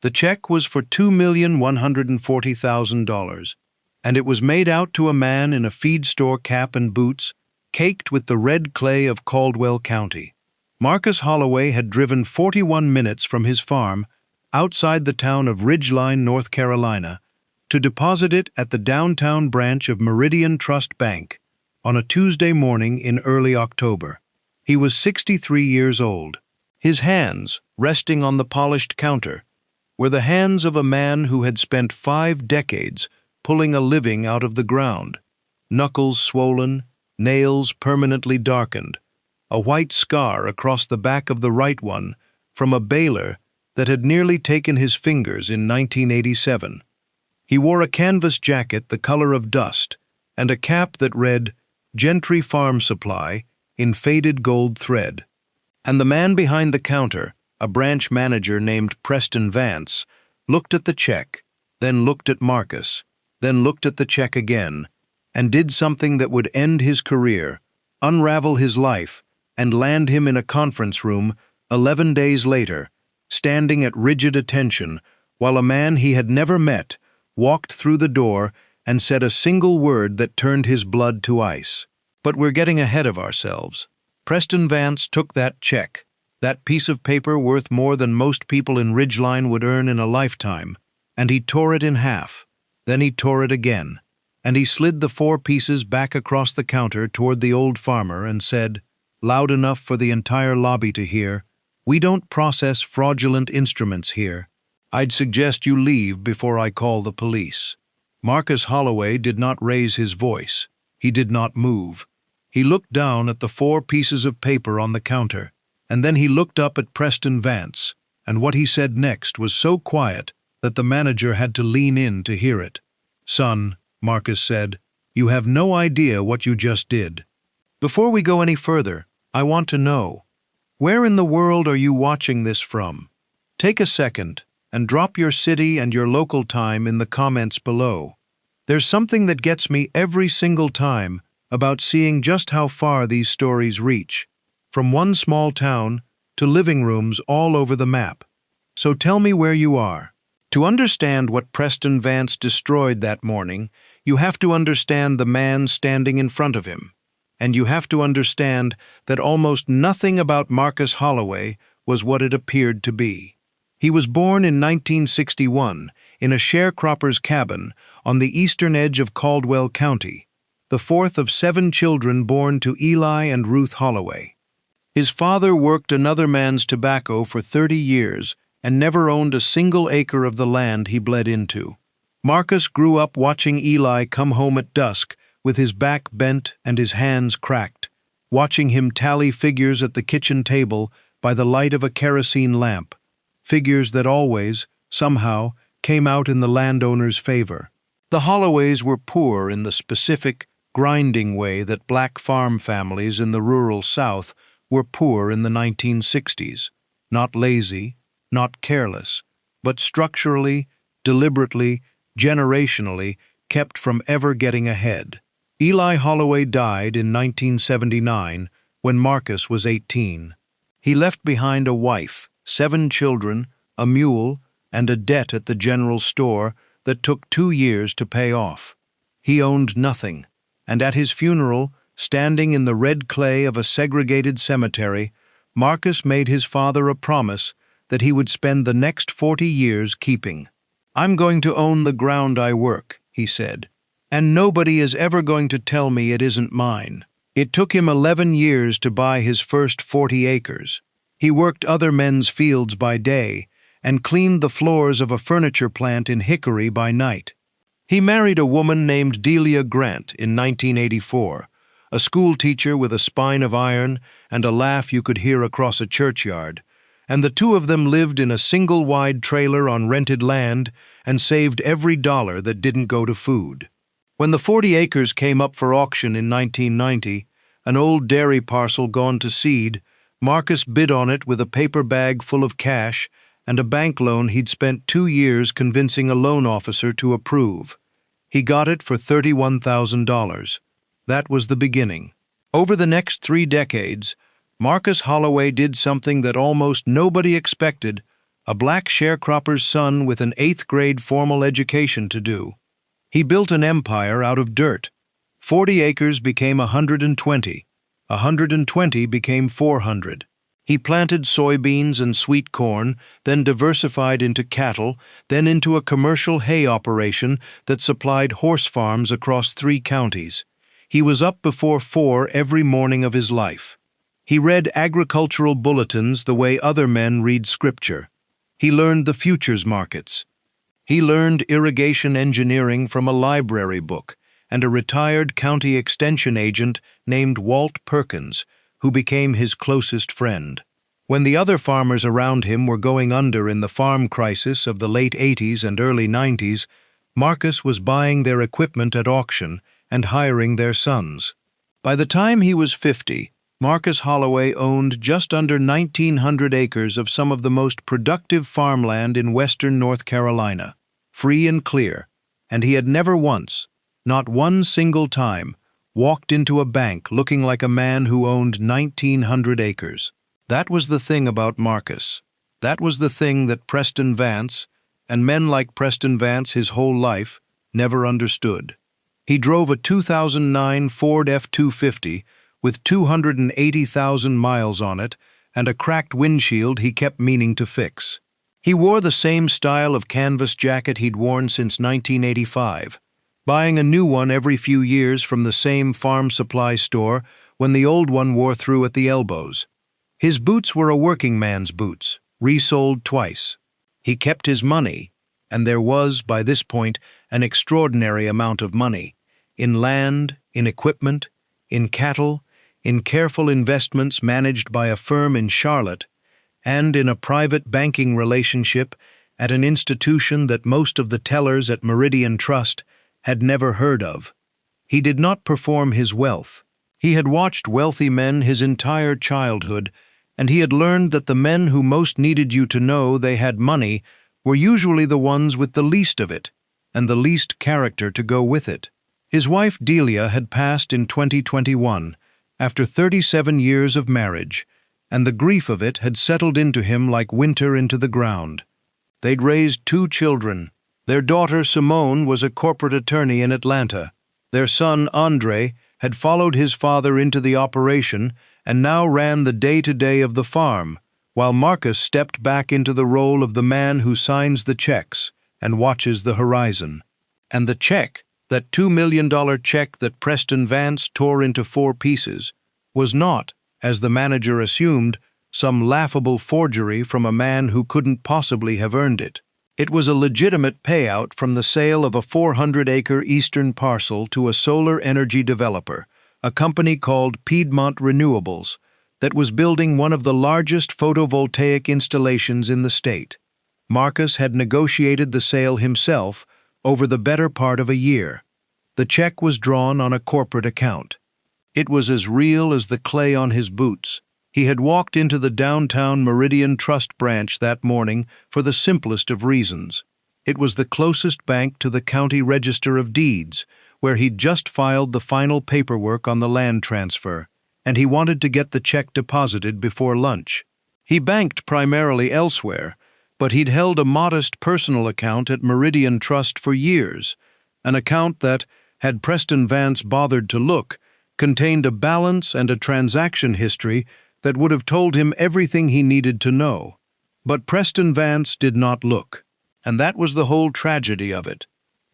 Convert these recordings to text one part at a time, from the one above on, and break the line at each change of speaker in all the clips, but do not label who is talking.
The check was for $2,140,000, and it was made out to a man in a feed store cap and boots, caked with the red clay of Caldwell County. Marcus Holloway had driven 41 minutes from his farm, outside the town of Ridgeline, North Carolina, to deposit it at the downtown branch of Meridian Trust Bank on a Tuesday morning in early October. He was 63 years old. His hands, resting on the polished counter, were the hands of a man who had spent 5 decades pulling a living out of the ground. Knuckles swollen, nails permanently darkened, a white scar across the back of the right one from a baler that had nearly taken his fingers in 1987. He wore a canvas jacket the color of dust and a cap that read, "Gentry Farm Supply," in faded gold thread. And the man behind the counter, a branch manager named Preston Vance, looked at the check, then looked at Marcus, then looked at the check again, and did something that would end his career, unravel his life, and land him in a conference room 11 days later, standing at rigid attention, while a man he had never met walked through the door and said a single word that turned his blood to ice. But we're getting ahead of ourselves. Preston Vance took that check, that piece of paper worth more than most people in Ridgeline would earn in a lifetime, and he tore it in half. Then he tore it again, and he slid the 4 pieces back across the counter toward the old farmer and said, loud enough for the entire lobby to hear, "We don't process fraudulent instruments here. I'd suggest you leave before I call the police." Marcus Holloway did not raise his voice. He did not move. He looked down at the 4 pieces of paper on the counter, and then he looked up at Preston Vance, and what he said next was so quiet that the manager had to lean in to hear it. "Son," Marcus said, "you have no idea what you just did. Before we go any further, I want to know, where in the world are you watching this from? Take a second and drop your city and your local time in the comments below. There's something that gets me every single time about seeing just how far these stories reach, from one small town to living rooms all over the map. So tell me where you are." To understand what Preston Vance destroyed that morning, you have to understand the man standing in front of him. And you have to understand that almost nothing about Marcus Holloway was what it appeared to be. He was born in 1961 in a sharecropper's cabin on the eastern edge of Caldwell County, the 4th of 7 children born to Eli and Ruth Holloway. His father worked another man's tobacco for 30 years and never owned a single acre of the land he bled into. Marcus grew up watching Eli come home at dusk with his back bent and his hands cracked, watching him tally figures at the kitchen table by the light of a kerosene lamp, figures that always, somehow, came out in the landowner's favor. The Holloways were poor in the specific, grinding way that black farm families in the rural South were poor in the 1960s, not lazy, not careless, but structurally, deliberately, generationally kept from ever getting ahead. Eli Holloway died in 1979 when Marcus was 18. He left behind a wife, 7 children, a mule, and a debt at the general store that took 2 years to pay off. He owned nothing, and at his funeral, standing in the red clay of a segregated cemetery, Marcus made his father a promise that he would spend the next 40 years keeping. "I'm going to own the ground I work," he said, "and nobody is ever going to tell me it isn't mine." It took him 11 years to buy his first 40 acres. He worked other men's fields by day and cleaned the floors of a furniture plant in Hickory by night. He married a woman named Delia Grant in 1984, a school teacher with a spine of iron and a laugh you could hear across a churchyard, and the 2 of them lived in a single-wide trailer on rented land and saved every dollar that didn't go to food. When the 40 acres came up for auction in 1990, an old dairy parcel gone to seed, Marcus bid on it with a paper bag full of cash and a bank loan he'd spent 2 years convincing a loan officer to approve. He got it for $31,000. That was the beginning. Over the next 3 decades, Marcus Holloway did something that almost nobody expected a black sharecropper's son with an 8th-grade formal education to do. He built an empire out of dirt. 40 acres became 120. 120 became 400. He planted soybeans and sweet corn, then diversified into cattle, then into a commercial hay operation that supplied horse farms across 3 counties. He was up before 4 every morning of his life. He read agricultural bulletins the way other men read scripture. He learned the futures markets. He learned irrigation engineering from a library book and a retired county extension agent named Walt Perkins, who became his closest friend. When the other farmers around him were going under in the farm crisis of the late 80s and early 90s, Marcus was buying their equipment at auction and hiring their sons. By the time he was 50, Marcus Holloway owned just under 1,900 acres of some of the most productive farmland in western North Carolina, free and clear, and he had never once, not one single time, walked into a bank looking like a man who owned 1,900 acres. That was the thing about Marcus. That was the thing that Preston Vance, and men like Preston Vance his whole life, never understood. He drove a 2009 Ford F-250 with 280,000 miles on it and a cracked windshield he kept meaning to fix. He wore the same style of canvas jacket he'd worn since 1985, buying a new one every few years from the same farm supply store when the old one wore through at the elbows. His boots were a working man's boots, resoled twice. He kept his money, and there was, by this point, an extraordinary amount of money, in land, in equipment, in cattle, in careful investments managed by a firm in Charlotte, and in a private banking relationship at an institution that most of the tellers at Meridian Trust had never heard of. He did not perform his wealth. He had watched wealthy men his entire childhood, and he had learned that the men who most needed you to know they had money were usually the ones with the least of it, and the least character to go with it. His wife Delia had passed in 2021, after 37 years of marriage, and the grief of it had settled into him like winter into the ground. They'd raised 2 children. Their daughter Simone was a corporate attorney in Atlanta. Their son Andre had followed his father into the operation and now ran the day-to-day of the farm, while Marcus stepped back into the role of the man who signs the checks and watches the horizon. And the check, that $2 million check that Preston Vance tore into 4 pieces, was not, as the manager assumed, some laughable forgery from a man who couldn't possibly have earned it. It was a legitimate payout from the sale of a 400-acre eastern parcel to a solar energy developer, a company called Piedmont Renewables, that was building one of the largest photovoltaic installations in the state. Marcus had negotiated the sale himself over the better part of a year. The check was drawn on a corporate account. It was as real as the clay on his boots. He had walked into the downtown Meridian Trust branch that morning for the simplest of reasons. It was the closest bank to the county register of deeds, where he'd just filed the final paperwork on the land transfer, and he wanted to get the check deposited before lunch. He banked primarily elsewhere, but he'd held a modest personal account at Meridian Trust for years, an account that, had Preston Vance bothered to look, contained a balance and a transaction history that would have told him everything he needed to know. But Preston Vance did not look, and that was the whole tragedy of it.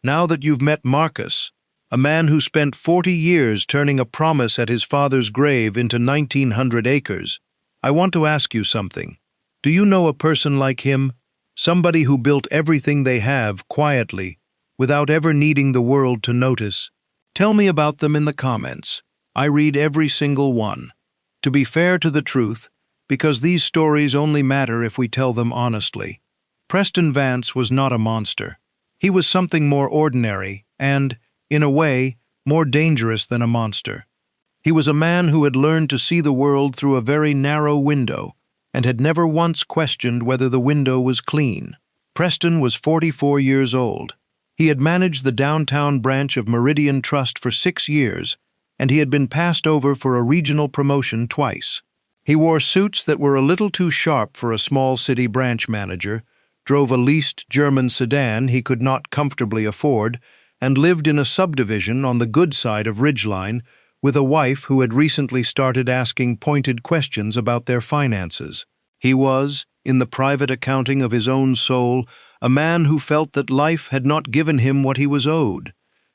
Now that you've met Marcus, a man who spent 40 years turning a promise at his father's grave into 1,900 acres, I want to ask you something. Do you know a person like him? Somebody who built everything they have quietly, without ever needing the world to notice? Tell me about them in the comments. I read every single one. To be fair to the truth, because these stories only matter if we tell them honestly. Preston Vance was not a monster. He was something more ordinary and, in a way, more dangerous than a monster. He was a man who had learned to see the world through a very narrow window and had never once questioned whether the window was clean. Preston was 44 years old. He had managed the downtown branch of Meridian Trust for 6 years, and he had been passed over for a regional promotion twice. He wore suits that were a little too sharp for a small city branch manager, drove a leased German sedan he could not comfortably afford, and lived in a subdivision on the good side of Ridgeline with a wife who had recently started asking pointed questions about their finances. He was, in the private accounting of his own soul, a man who felt that life had not given him what he was owed,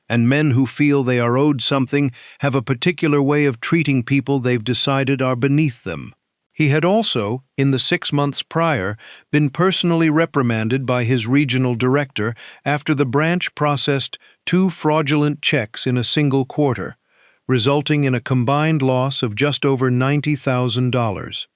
and men who feel they are owed something have a particular way of treating people they've decided are beneath them. He had also, in the 6 months prior, been personally reprimanded by his regional director after the branch processed 2 fraudulent checks in a single quarter, resulting in a combined loss of just over $90,000.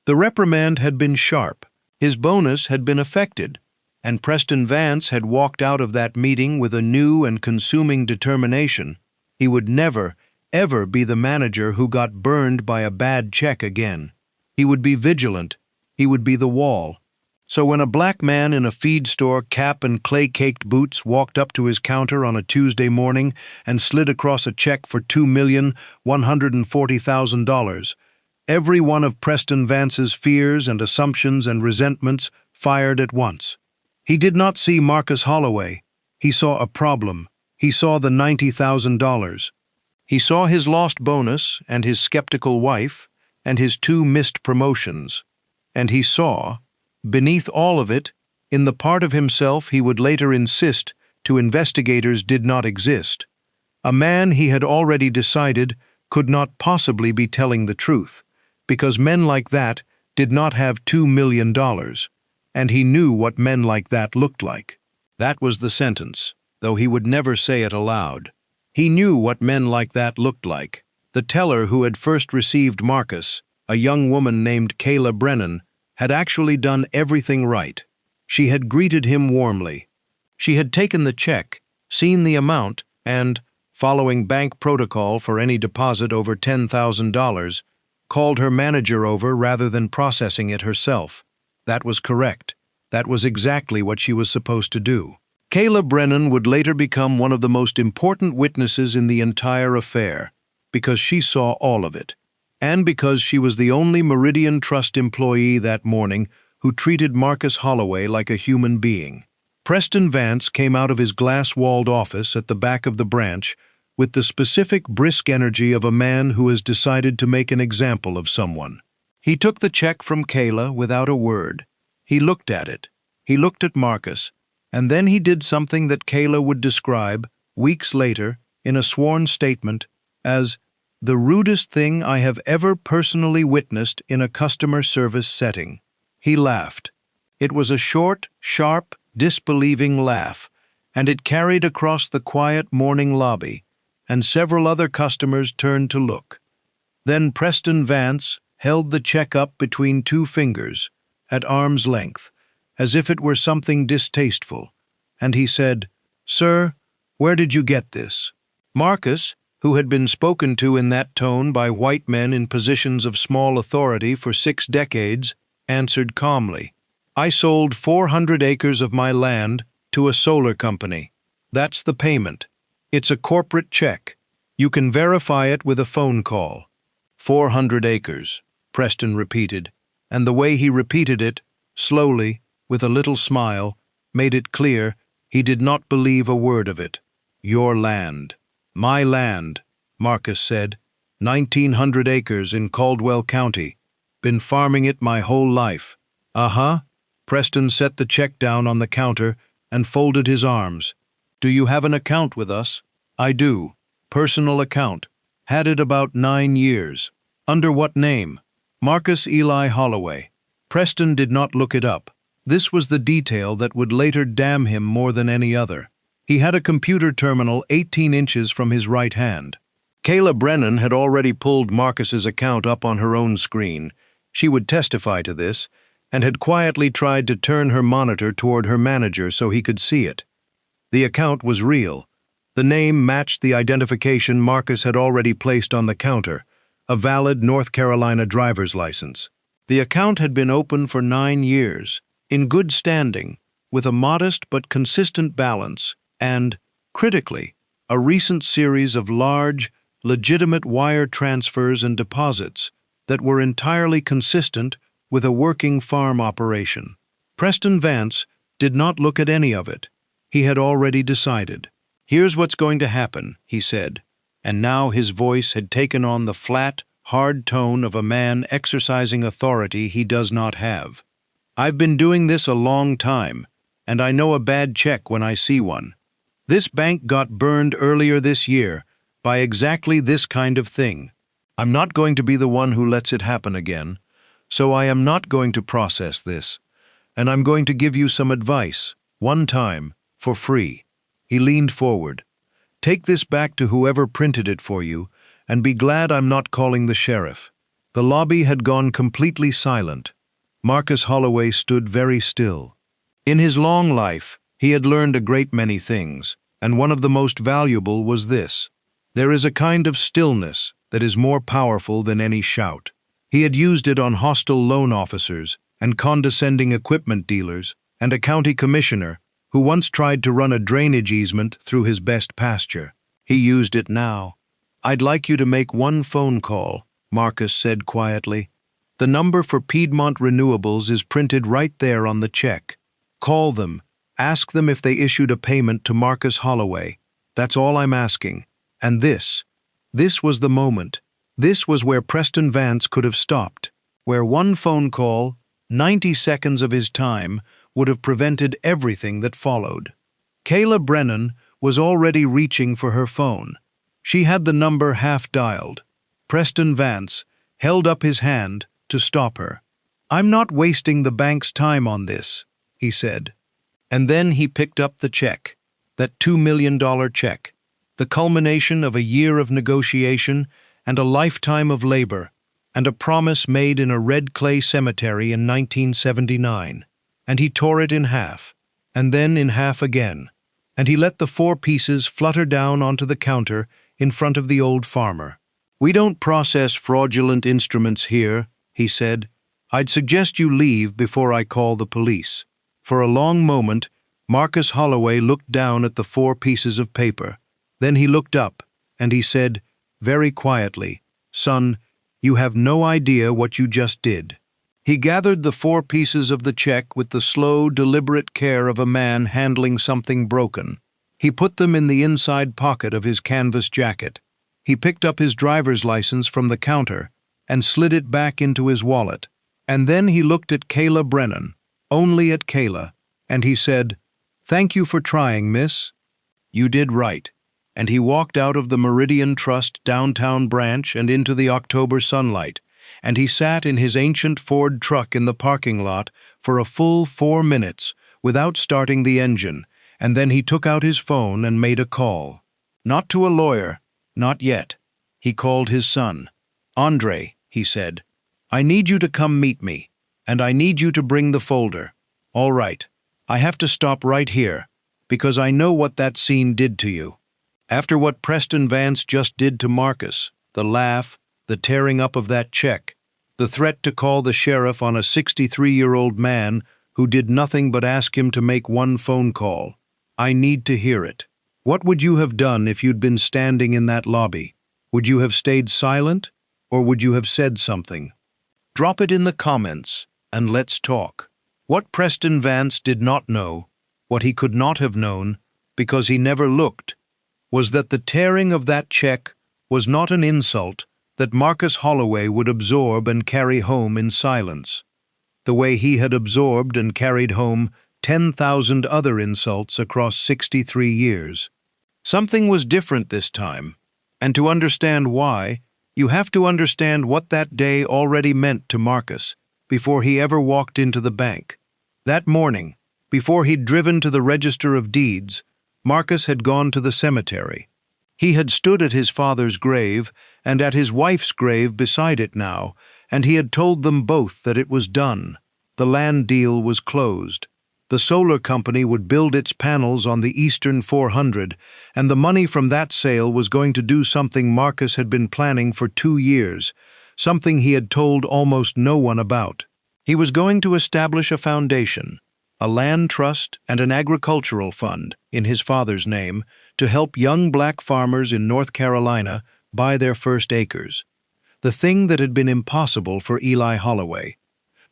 The reprimand had been sharp, his bonus had been affected, and Preston Vance had walked out of that meeting with a new and consuming determination. He would never, ever be the manager who got burned by a bad check again. He would be vigilant. He would be the wall. So when a black man in a feed store cap and clay-caked boots walked up to his counter on a Tuesday morning and slid across a check for $2,140,000, every one of Preston Vance's fears and assumptions and resentments fired at once. He did not see Marcus Holloway. He saw a problem. He saw the $90,000. He saw his lost bonus and his skeptical wife and his 2 missed promotions. And he saw, beneath all of it, in the part of himself he would later insist to investigators did not exist, a man he had already decided could not possibly be telling the truth, because men like that did not have $2 million. And he knew what men like that looked like. That was the sentence, though he would never say it aloud. He knew what men like that looked like. The teller who had first received Marcus, a young woman named Kayla Brennan, had actually done everything right. She had greeted him warmly. She had taken the check, seen the amount, and, following bank protocol for any deposit over $10,000, called her manager over rather than processing it herself. That was correct. That was exactly what she was supposed to do. Kayla Brennan would later become one of the most important witnesses in the entire affair, because she saw all of it, and because she was the only Meridian Trust employee that morning who treated Marcus Holloway like a human being. Preston Vance came out of his glass-walled office at the back of the branch with the specific brisk energy of a man who has decided to make an example of someone. He took the check from Kayla without a word. He looked at it. He looked at Marcus. And then he did something that Kayla would describe, weeks later, in a sworn statement, as the rudest thing I have ever personally witnessed in a customer service setting. He laughed. It was a short, sharp, disbelieving laugh, and it carried across the quiet morning lobby, and several other customers turned to look. Then Preston Vance held the check up between 2 fingers, at arm's length, as if it were something distasteful, and he said, "Sir, where did you get this?" Marcus, who had been spoken to in that tone by white men in positions of small authority for 6 decades, answered calmly, "I sold 400 acres of my land to a solar company. That's the payment. It's a corporate check. You can verify it with a phone call." 400 acres, Preston repeated, and the way he repeated it, slowly, with a little smile, made it clear he did not believe a word of it. "Your land." "My land," Marcus said. 1,900 acres in Caldwell County. Been farming it my whole life. "Uh-huh." Preston set the check down on the counter and folded his arms. "Do you have an account with us?" "I do. Personal account. Had it about 9 years. Under what name?" "Marcus Eli Holloway." Preston did not look it up. This was the detail that would later damn him more than any other. He had a computer terminal 18 inches from his right hand. Kayla Brennan had already pulled Marcus's account up on her own screen. She would testify to this, and had quietly tried to turn her monitor toward her manager so he could see it. The account was real. The name matched the identification Marcus had already placed on the counter, a valid North Carolina driver's license. The account had been open for 9 years, in good standing, with a modest but consistent balance, and, critically, a recent series of large, legitimate wire transfers and deposits that were entirely consistent with a working farm operation. Preston Vance did not look at any of it. He had already decided. "Here's what's going to happen," he said, and now his voice had taken on the flat, hard tone of a man exercising authority he does not have. "I've been doing this a long time, and I know a bad check when I see one. This bank got burned earlier this year by exactly this kind of thing. I'm not going to be the one who lets it happen again, so I am not going to process this, and I'm going to give you some advice, one time, for free." He leaned forward. "Take this back to whoever printed it for you, and be glad I'm not calling the sheriff." The lobby had gone completely silent. Marcus Holloway stood very still. In his long life, he had learned a great many things, and one of the most valuable was this: there is a kind of stillness that is more powerful than any shout. He had used it on hostile loan officers and condescending equipment dealers and a county commissioner who once tried to run a drainage easement through his best pasture. He used it now. "I'd like you to make one phone call," Marcus said quietly. "The number for Piedmont Renewables is printed right there on the check. Call them. Ask them if they issued a payment to Marcus Holloway. That's all I'm asking. And this was the moment. This was where Preston Vance could have stopped, where one phone call, 90 seconds of his time, would have prevented everything that followed. Kayla Brennan was already reaching for her phone. She had the number half-dialed. Preston Vance held up his hand to stop her. "I'm not wasting the bank's time on this," he said. And then he picked up the check, that $2 million check, the culmination of a year of negotiation and a lifetime of labor, and a promise made in a red clay cemetery in 1979. And he tore it in half, and then in half again, and he let the 4 pieces flutter down onto the counter in front of the old farmer. "We don't process fraudulent instruments here," he said. "I'd suggest you leave before I call the police." For a long moment, Marcus Holloway looked down at the 4 pieces of paper. Then he looked up, and he said, very quietly, "Son, you have no idea what you just did." He gathered the 4 pieces of the check with the slow, deliberate care of a man handling something broken. He put them in the inside pocket of his canvas jacket. He picked up his driver's license from the counter and slid it back into his wallet. And then he looked at Kayla Brennan, only at Kayla, and he said, "Thank you for trying, miss. You did right." And he walked out of the Meridian Trust downtown branch and into the October sunlight, and he sat in his ancient Ford truck in the parking lot for a full 4 minutes without starting the engine, and then he took out his phone and made a call. Not to a lawyer, not yet. He called his son. "Andre," he said, "I need you to come meet me, and I need you to bring the folder." "All right. I have to stop right here, because I know what that scene did to you. After what Preston Vance just did to Marcus, the laugh, the tearing up of that check, the threat to call the sheriff on a 63-year-old man who did nothing but ask him to make one phone call. I need to hear it. What would you have done if you'd been standing in that lobby? Would you have stayed silent, or would you have said something? Drop it in the comments, and let's talk." What Preston Vance did not know, what he could not have known, because he never looked, was that the tearing of that check was not an insult that Marcus Holloway would absorb and carry home in silence, the way he had absorbed and carried home 10,000 other insults across 63 years. Something was different this time, and to understand why, you have to understand what that day already meant to Marcus before he ever walked into the bank. That morning, before he'd driven to the Register of Deeds, Marcus had gone to the cemetery. He had stood at his father's grave and at his wife's grave beside it now, and he had told them both that it was done. The land deal was closed. The solar company would build its panels on the Eastern 400, and the money from that sale was going to do something Marcus had been planning for 2 years, something he had told almost no one about. He was going to establish a foundation, a land trust and an agricultural fund, in his father's name, to help young black farmers in North Carolina buy their first acres. the thing that had been impossible for Eli Holloway,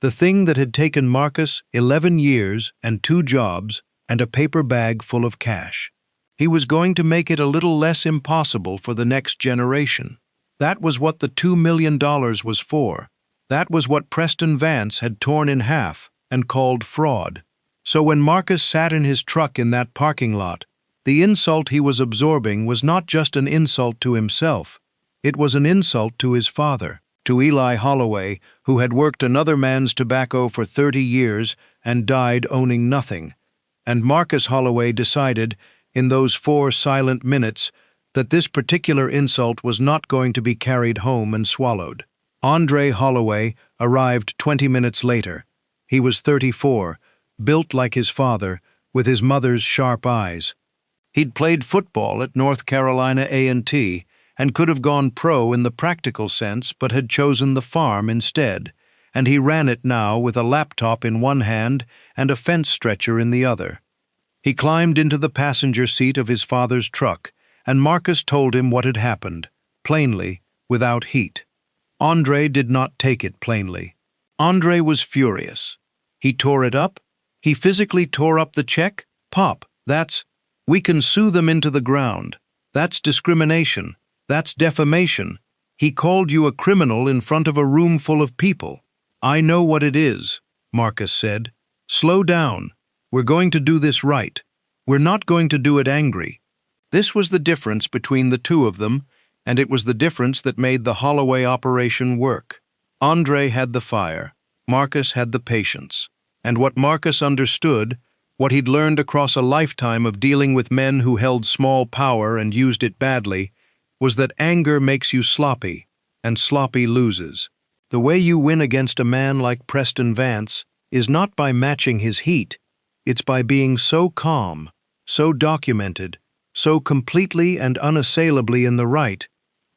the thing that had taken Marcus 11 years and 2 jobs and a paper bag full of cash. He was going to make it a little less impossible for the next generation. That was what the $2 million was for. That was what Preston Vance had torn in half and called fraud. So when Marcus sat in his truck in that parking lot, the insult he was absorbing was not just an insult to himself. It was an insult to his father, to Eli Holloway, who had worked another man's tobacco for 30 years and died owning nothing. And Marcus Holloway decided, in those 4 silent minutes, that this particular insult was not going to be carried home and swallowed. Andre Holloway arrived 20 minutes later. He was 34, built like his father, with his mother's sharp eyes. He'd played football at North Carolina A&T and could have gone pro in the practical sense but had chosen the farm instead, and he ran it now with a laptop in one hand and a fence stretcher in the other. He climbed into the passenger seat of his father's truck, and Marcus told him what had happened, plainly, without heat. Andre did not take it plainly. Andre was furious. He tore it up. He physically tore up the check. Pop, we can sue them into the ground. That's discrimination. That's defamation. He called you a criminal in front of a room full of people. I know what it is, Marcus said. Slow down. We're going to do this right. We're not going to do it angry. This was the difference between the two of them, and it was the difference that made the Holloway operation work. Andre had the fire. Marcus had the patience. And what Marcus understood, what he'd learned across a lifetime of dealing with men who held small power and used it badly, was that anger makes you sloppy, and sloppy loses. The way you win against a man like Preston Vance is not by matching his heat. It's by being so calm, so documented, so completely and unassailably in the right,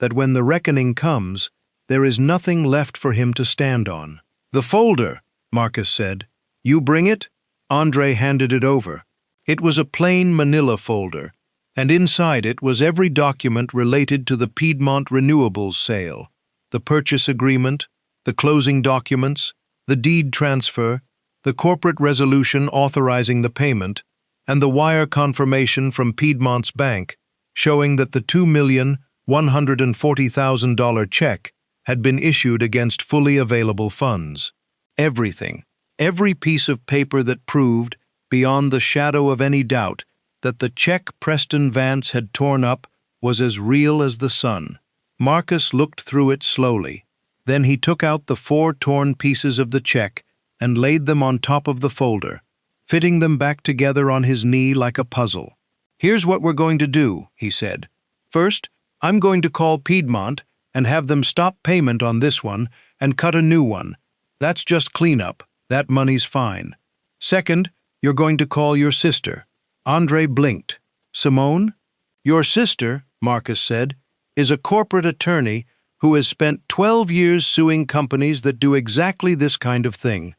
that when the reckoning comes, there is nothing left for him to stand on. The folder, Marcus said. You bring it? Andre handed it over. It was a plain manila folder, and inside it was every document related to the Piedmont Renewables sale, the purchase agreement, the closing documents, the deed transfer, the corporate resolution authorizing the payment, and the wire confirmation from Piedmont's bank showing that the $2,140,000 check had been issued against fully available funds. Everything, every piece of paper that proved, beyond the shadow of any doubt, that the check Preston Vance had torn up was as real as the sun. Marcus looked through it slowly. Then he took out the 4 torn pieces of the check and laid them on top of the folder, fitting them back together on his knee like a puzzle. Here's what we're going to do, he said. First, I'm going to call Piedmont and have them stop payment on this one and cut a new one. That's just cleanup. That money's fine. Second, you're going to call your sister. Andre blinked. Simone? Your sister, Marcus said, is a corporate attorney who has spent 12 years suing companies that do exactly this kind of thing.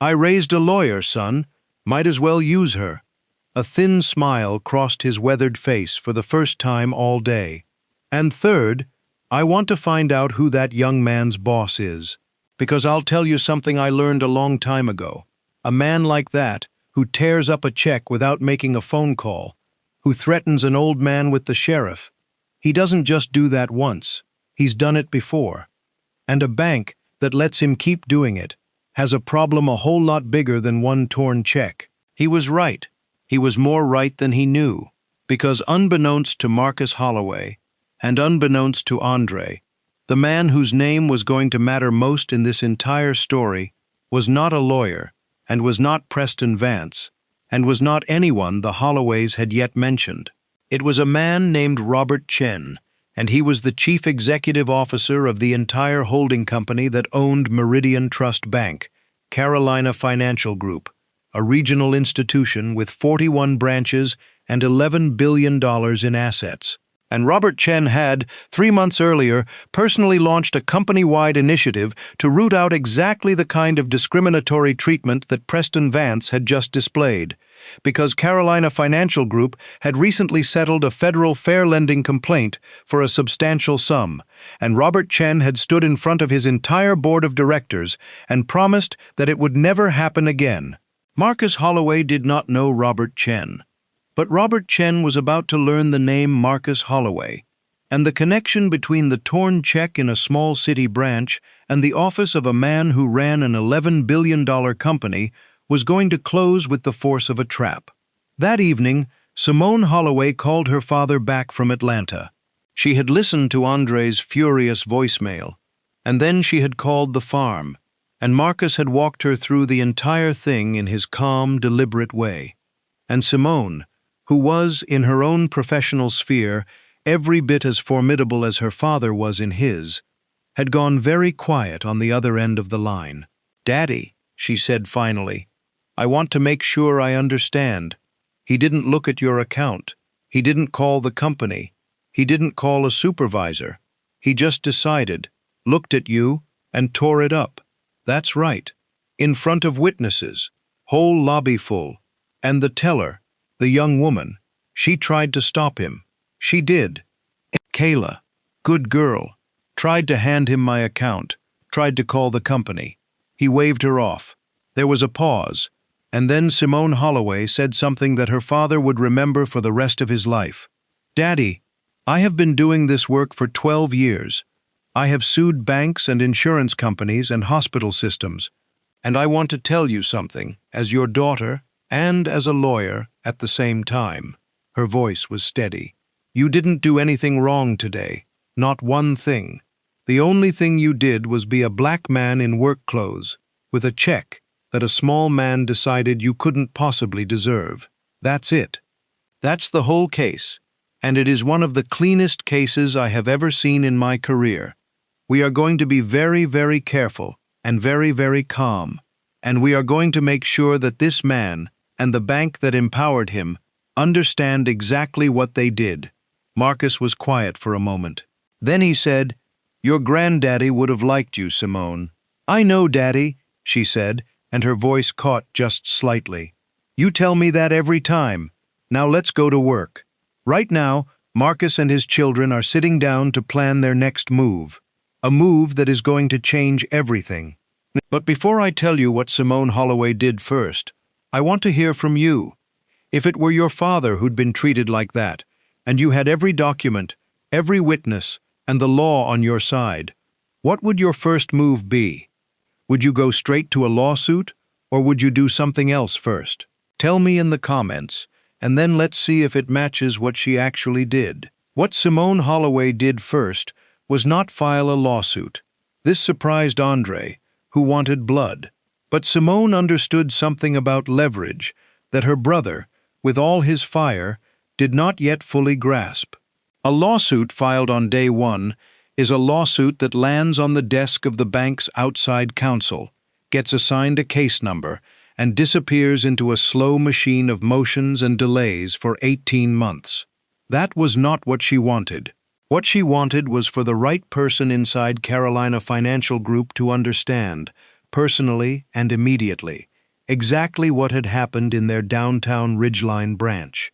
I raised a lawyer, son. Might as well use her. A thin smile crossed his weathered face for the first time all day. And third, I want to find out who that young man's boss is. Because I'll tell you something I learned a long time ago. A man like that, who tears up a check without making a phone call, who threatens an old man with the sheriff, he doesn't just do that once. He's done it before. And a bank that lets him keep doing it has a problem a whole lot bigger than one torn check. He was right. He was more right than he knew. Because unbeknownst to Marcus Holloway, and unbeknownst to Andre, the man whose name was going to matter most in this entire story was not a lawyer, and was not Preston Vance, and was not anyone the Holloways had yet mentioned. It was a man named Robert Chen, and he was the chief executive officer of the entire holding company that owned Meridian Trust Bank, Carolina Financial Group, a regional institution with 41 branches and $11 billion in assets. And Robert Chen had, 3 months earlier, personally launched a company-wide initiative to root out exactly the kind of discriminatory treatment that Preston Vance had just displayed. because Carolina Financial Group had recently settled a federal fair lending complaint for a substantial sum, and Robert Chen had stood in front of his entire board of directors and promised that it would never happen again. Marcus Holloway did not know Robert Chen, but Robert Chen was about to learn the name Marcus Holloway, and the connection between the torn check in a small city branch and the office of a man who ran an $11 billion company was going to close with the force of a trap. That evening, Simone Holloway called her father back from Atlanta. She had listened to Andre's furious voicemail, and then she had called the farm, and Marcus had walked her through the entire thing in his calm, deliberate way. And Simone, who was, in her own professional sphere, every bit as formidable as her father was in his, had gone very quiet on the other end of the line. "Daddy," she said finally, "I want to make sure I understand. He didn't look at your account. He didn't call the company. He didn't call a supervisor. He just decided, looked at you, and tore it up. That's right. In front of witnesses. Whole lobby full. And the teller, the young woman, she tried to stop him. She did. Kayla, good girl, tried to hand him my account, tried to call the company. He waved her off. There was a pause, and then Simone Holloway said something that her father would remember for the rest of his life. "Daddy, I have been doing this work for 12 years. I have sued banks and insurance companies and hospital systems, and I want to tell you something, as your daughter and as a lawyer at the same time." Her voice was steady. "You didn't do anything wrong today, not one thing. The only thing you did was be a black man in work clothes, with a check that a small man decided you couldn't possibly deserve. That's it. That's the whole case, and it is one of the cleanest cases I have ever seen in my career. We are going to be very, very careful and very, very calm, and we are going to make sure that this man and the bank that empowered him understand exactly what they did." Marcus was quiet for a moment. Then he said, "Your granddaddy would have liked you, Simone." "I know, Daddy," she said, and her voice caught just slightly. "You tell me that every time. Now let's go to work." Right now, Marcus and his children are sitting down to plan their next move, a move that is going to change everything. But before I tell you what Simone Holloway did first, I want to hear from you. If it were your father who'd been treated like that, and you had every document, every witness, and the law on your side, what would your first move be? Would you go straight to a lawsuit, or would you do something else first? Tell me in the comments, and then let's see if it matches what she actually did. What Simone Holloway did first was not file a lawsuit. This surprised Andre, who wanted blood. But Simone understood something about leverage that her brother, with all his fire, did not yet fully grasp. A lawsuit filed on day one is a lawsuit that lands on the desk of the bank's outside counsel, gets assigned a case number, and disappears into a slow machine of motions and delays for 18 months. That was not what she wanted. What she wanted was for the right person inside Carolina Financial Group to understand, personally and immediately, exactly what had happened in their downtown Ridgeline branch,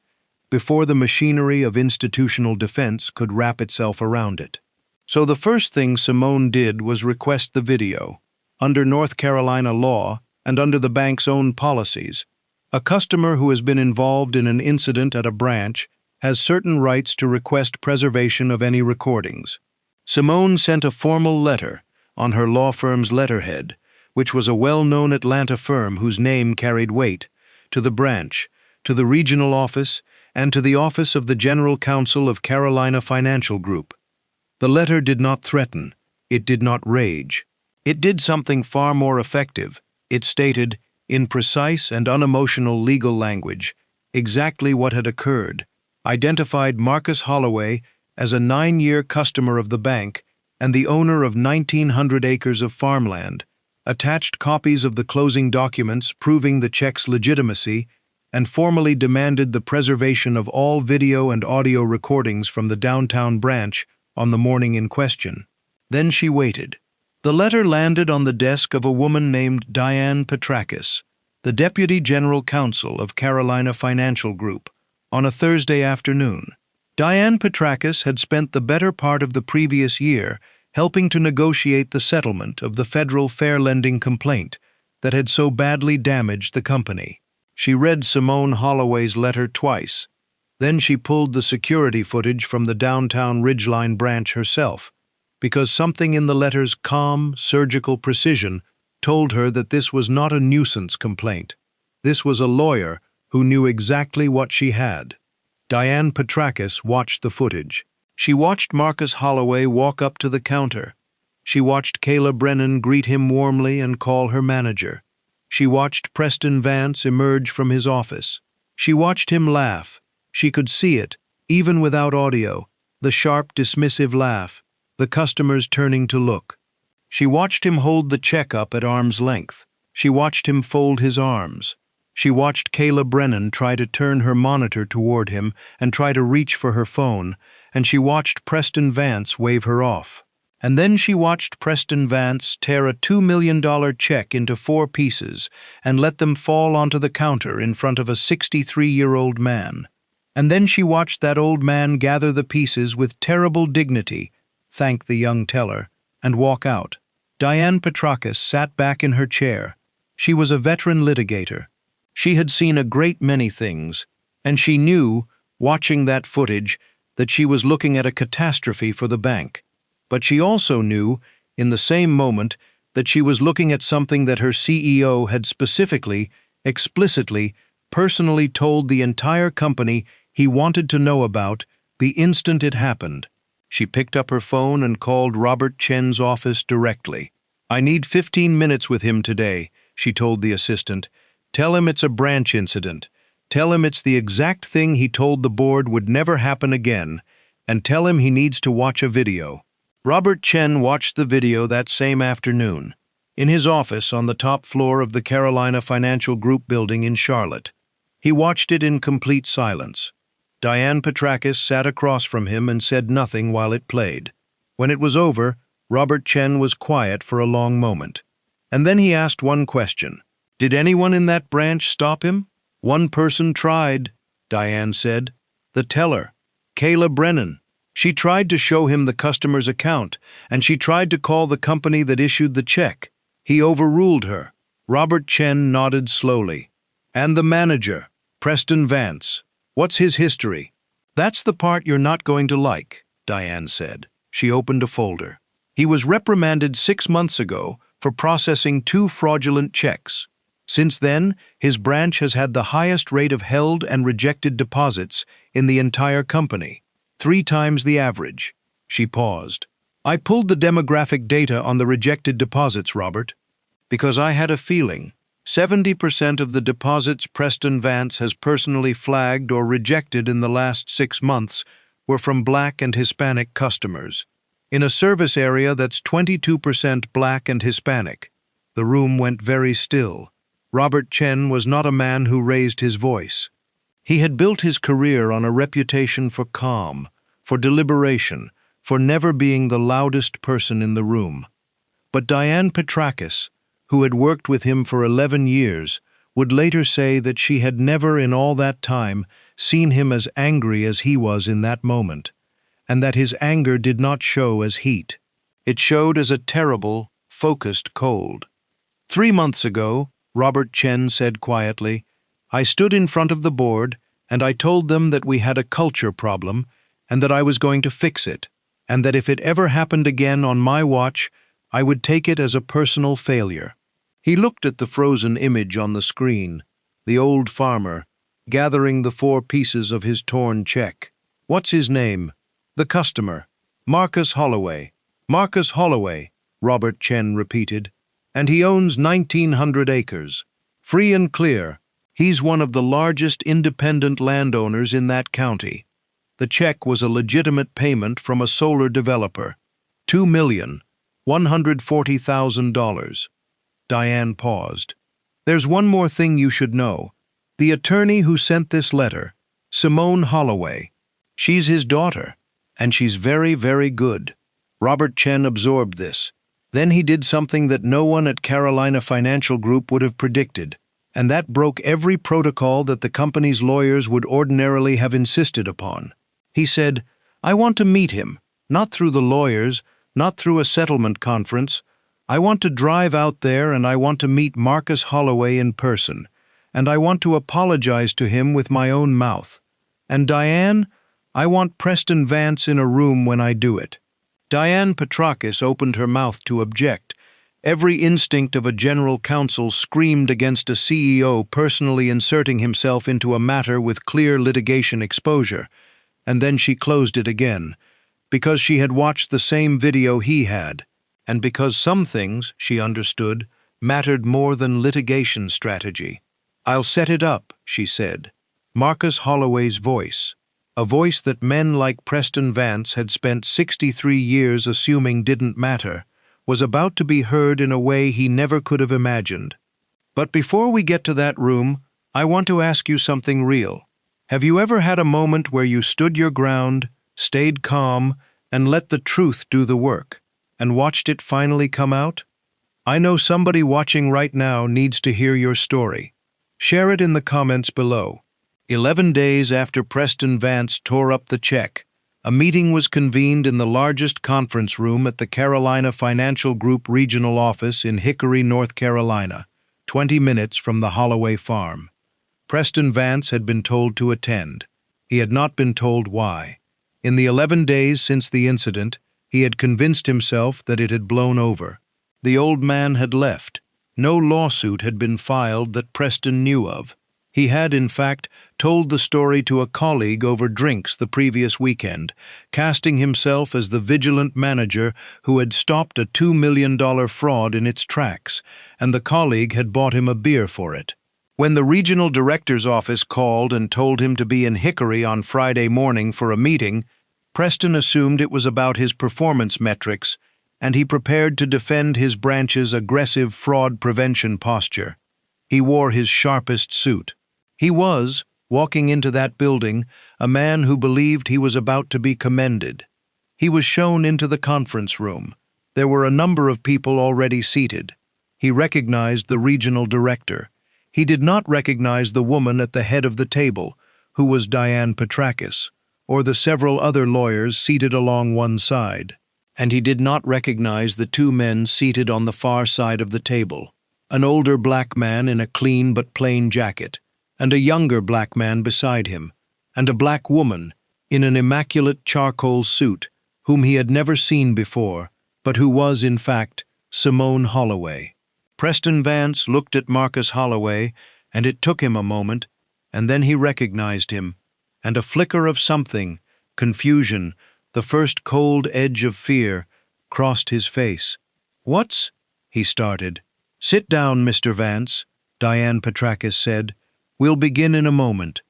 before the machinery of institutional defense could wrap itself around it. So the first thing Simone did was request the video. Under North Carolina law, and under the bank's own policies, a customer who has been involved in an incident at a branch has certain rights to request preservation of any recordings. Simone sent a formal letter on her law firm's letterhead, which was a well-known Atlanta firm whose name carried weight, to the branch, to the regional office, and to the office of the General Counsel of Carolina Financial Group. The letter did not threaten. It did not rage. It did something far more effective. It stated, in precise and unemotional legal language, exactly what had occurred, identified Marcus Holloway as a 9-year customer of the bank and the owner of 1,900 acres of farmland, attached copies of the closing documents proving the check's legitimacy, and formally demanded the preservation of all video and audio recordings from the downtown branch on the morning in question. Then she waited. The letter landed on the desk of a woman named Diane Petrakis, the Deputy General Counsel of Carolina Financial Group, on a Thursday afternoon. Diane Petrakis had spent the better part of the previous year helping to negotiate the settlement of the federal fair lending complaint that had so badly damaged the company. She read Simone Holloway's letter twice. Then she pulled the security footage from the downtown Ridgeline branch herself, because something in the letter's calm, surgical precision told her that this was not a nuisance complaint. This was a lawyer who knew exactly what she had. Diane Petrakis watched the footage. She watched Marcus Holloway walk up to the counter. She watched Kayla Brennan greet him warmly and call her manager. She watched Preston Vance emerge from his office. She watched him laugh. She could see it, even without audio, the sharp, dismissive laugh, the customers turning to look. She watched him hold the check up at arm's length. She watched him fold his arms. She watched Kayla Brennan try to turn her monitor toward him and try to reach for her phone, and she watched Preston Vance wave her off. And then she watched Preston Vance tear a $2 million check into 4 pieces and let them fall onto the counter in front of a 63-year-old man. And then she watched that old man gather the pieces with terrible dignity, thank the young teller, and walk out. Diane Petrakis sat back in her chair. She was a veteran litigator. She had seen a great many things, and she knew, watching that footage, that she was looking at a catastrophe for the bank. But she also knew, in the same moment, that she was looking at something that her CEO had specifically, explicitly, personally told the entire company he wanted to know about the instant it happened. She picked up her phone and called Robert Chen's office directly. "I need 15 minutes with him today," she told the assistant. "Tell him it's a branch incident. Tell him it's the exact thing he told the board would never happen again, and tell him he needs to watch a video." Robert Chen watched the video that same afternoon, in his office on the top floor of the Carolina Financial Group building in Charlotte. He watched it in complete silence. Diane Petrakis sat across from him and said nothing while it played. When it was over, Robert Chen was quiet for a long moment. And then he asked one question. "Did anyone in that branch stop him?" "One person tried," Diane said. "The teller, Kayla Brennan. She tried to show him the customer's account, and she tried to call the company that issued the check. He overruled her." Robert Chen nodded slowly. "And the manager, Preston Vance. What's his history?" "That's the part you're not going to like," Diane said. She opened a folder. "He was reprimanded 6 months ago for processing 2 fraudulent checks. Since then, his branch has had the highest rate of held and rejected deposits in the entire company, 3 times the average." She paused. "I pulled the demographic data on the rejected deposits, Robert, because I had a feeling 70% of the deposits Preston Vance has personally flagged or rejected in the last 6 months were from Black and Hispanic customers, in a service area that's 22% Black and Hispanic." The room went very still. Robert Chen was not a man who raised his voice. He had built his career on a reputation for calm, for deliberation, for never being the loudest person in the room. But Diane Petrakis, who had worked with him for 11 years, would later say that she had never in all that time seen him as angry as he was in that moment, and that his anger did not show as heat. It showed as a terrible, focused cold. 3 months ago, Robert Chen said quietly, "I stood in front of the board and I told them that we had a culture problem and that I was going to fix it, and that if it ever happened again on my watch, I would take it as a personal failure." He looked at the frozen image on the screen, the old farmer, gathering the 4 pieces of his torn check. "What's his name?" "The customer. Marcus Holloway." "Marcus Holloway," Robert Chen repeated. "And he owns 1,900 acres. Free and clear. He's one of the largest independent landowners in that county. The check was a legitimate payment from a solar developer. $2,140,000. Diane paused. "There's one more thing you should know. The attorney who sent this letter, Simone Holloway, she's his daughter, and she's very, very good." Robert Chen absorbed this. Then he did something that no one at Carolina Financial Group would have predicted, and that broke every protocol that the company's lawyers would ordinarily have insisted upon. He said, "I want to meet him, not through the lawyers, not through a settlement conference. I want to drive out there and I want to meet Marcus Holloway in person, and I want to apologize to him with my own mouth. And Diane, I want Preston Vance in a room when I do it." Diane Petrakis opened her mouth to object. Every instinct of a general counsel screamed against a CEO personally inserting himself into a matter with clear litigation exposure, and then she closed it again, because she had watched the same video he had, and because some things, she understood, mattered more than litigation strategy. "I'll set it up," she said. Marcus Holloway's voice, a voice that men like Preston Vance had spent 63 years assuming didn't matter, was about to be heard in a way he never could have imagined. "But before we get to that room, I want to ask you something real. Have you ever had a moment where you stood your ground, stayed calm, and let the truth do the work, and watched it finally come out? I know somebody watching right now needs to hear your story. Share it in the comments below." 11 days after Preston Vance tore up the check, a meeting was convened in the largest conference room at the Carolina Financial Group regional office in Hickory, North Carolina, 20 minutes from the Holloway farm. Preston Vance had been told to attend. He had not been told why. In the 11 days since the incident, he had convinced himself that it had blown over. The old man had left. No lawsuit had been filed that Preston knew of. He had, in fact, told the story to a colleague over drinks the previous weekend, casting himself as the vigilant manager who had stopped a $2 million fraud in its tracks, and the colleague had bought him a beer for it. When the regional director's office called and told him to be in Hickory on Friday morning for a meeting, Preston assumed it was about his performance metrics, and he prepared to defend his branch's aggressive fraud prevention posture. He wore his sharpest suit. He was, walking into that building, a man who believed he was about to be commended. He was shown into the conference room. There were a number of people already seated. He recognized the regional director. He did not recognize the woman at the head of the table, who was Diane Petrakis, or the several other lawyers seated along one side. And he did not recognize the two men seated on the far side of the table, an older black man in a clean but plain jacket, and a younger black man beside him, and a black woman in an immaculate charcoal suit, whom he had never seen before, but who was, in fact, Simone Holloway. Preston Vance looked at Marcus Holloway, and it took him a moment, and then he recognized him, and a flicker of something, confusion, the first cold edge of fear, crossed his face. "What's—" he started. "Sit down, Mr. Vance," Diane Petrakis said. "We'll begin in a moment.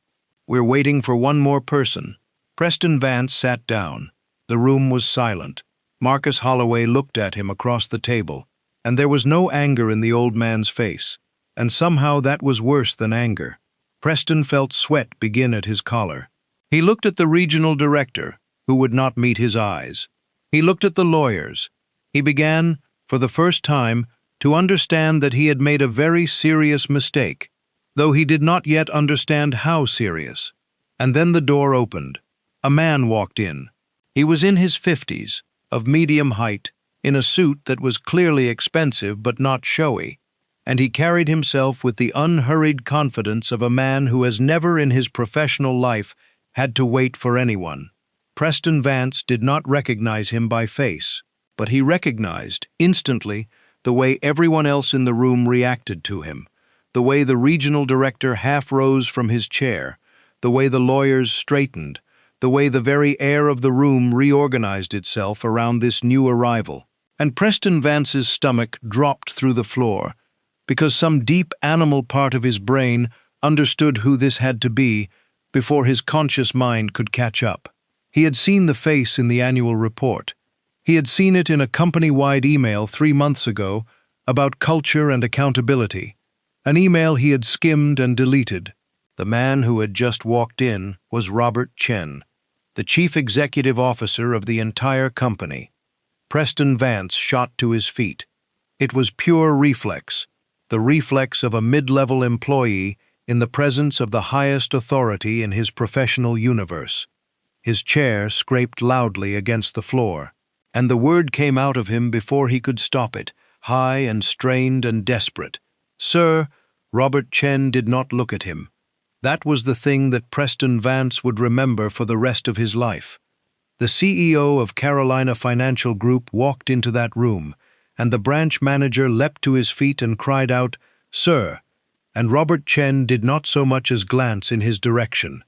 We're waiting for one more person." Preston Vance sat down. The room was silent. Marcus Holloway looked at him across the table, and there was no anger in the old man's face, and somehow that was worse than anger. Preston felt sweat begin at his collar. He looked at the regional director, who would not meet his eyes. He looked at the lawyers. He began, for the first time, to understand that he had made a very serious mistake, though he did not yet understand how serious. And then the door opened. A man walked in. He was in his 50s, of medium height, in a suit that was clearly expensive but not showy, and he carried himself with the unhurried confidence of a man who has never in his professional life had to wait for anyone. Preston Vance did not recognize him by face, but he recognized, instantly, the way everyone else in the room reacted to him, the way the regional director half rose from his chair, the way the lawyers straightened, the way the very air of the room reorganized itself around this new arrival. And Preston Vance's stomach dropped through the floor, because some deep animal part of his brain understood who this had to be before his conscious mind could catch up. He had seen the face in the annual report. He had seen it in a company-wide email 3 months ago about culture and accountability, an email he had skimmed and deleted. The man who had just walked in was Robert Chen, the chief executive officer of the entire company. Preston Vance shot to his feet. It was pure reflex. the reflex of a mid-level employee in the presence of the highest authority in his professional universe. His chair scraped loudly against the floor, and the word came out of him before he could stop it, high and strained and desperate. "Sir." Robert Chen did not look at him. That was the thing that Preston Vance would remember for the rest of his life. The CEO of Carolina Financial Group walked into that room, and the branch manager leapt to his feet and cried out, "Sir," and Robert Chen did not so much as glance in his direction.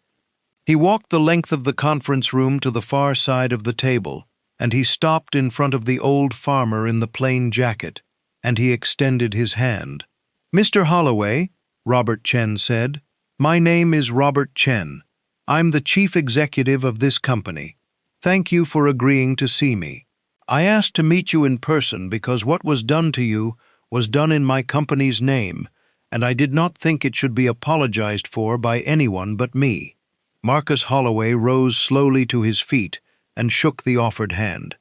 He walked the length of the conference room to the far side of the table, and he stopped in front of the old farmer in the plain jacket, and he extended his hand. "Mr. Holloway," Robert Chen said, "my name is Robert Chen. I'm the chief executive of this company. Thank you for agreeing to see me. I asked to meet you in person because what was done to you was done in my company's name, and I did not think it should be apologized for by anyone but me." Marcus Holloway rose slowly to his feet and shook the offered hand.